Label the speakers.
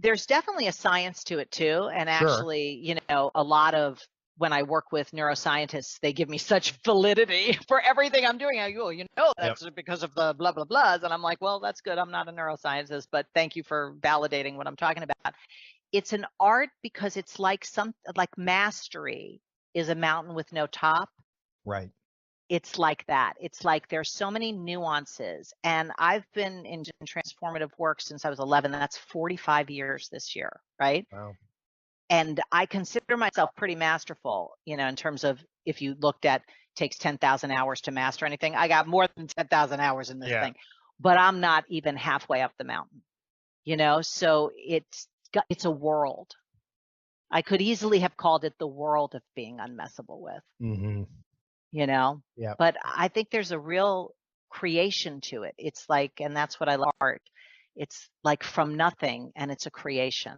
Speaker 1: there's definitely a science to it too. And
Speaker 2: Sure.
Speaker 1: actually, a lot of when I work with neuroscientists, they give me such validity for everything I'm doing. I go, that's because of the blah, blah, blahs. And I'm like, well, that's good. I'm not a neuroscientist, but thank you for validating what I'm talking about. It's an art because it's like mastery is a mountain with no top.
Speaker 2: Right.
Speaker 1: It's like that. It's like there's so many nuances. And I've been in transformative work since I was 11. That's 45 years this year, right?
Speaker 2: Wow.
Speaker 1: And I consider myself pretty masterful, in terms of if you looked at takes 10,000 hours to master anything. I got more than 10,000 hours in this thing, but I'm not even halfway up the mountain, so it's a world. I could easily have called it the world of being unmessable with.
Speaker 2: Mm-hmm. Yeah.
Speaker 1: But I think there's a real creation to it. It's like, and that's what I love art. It's like from nothing, and it's a creation.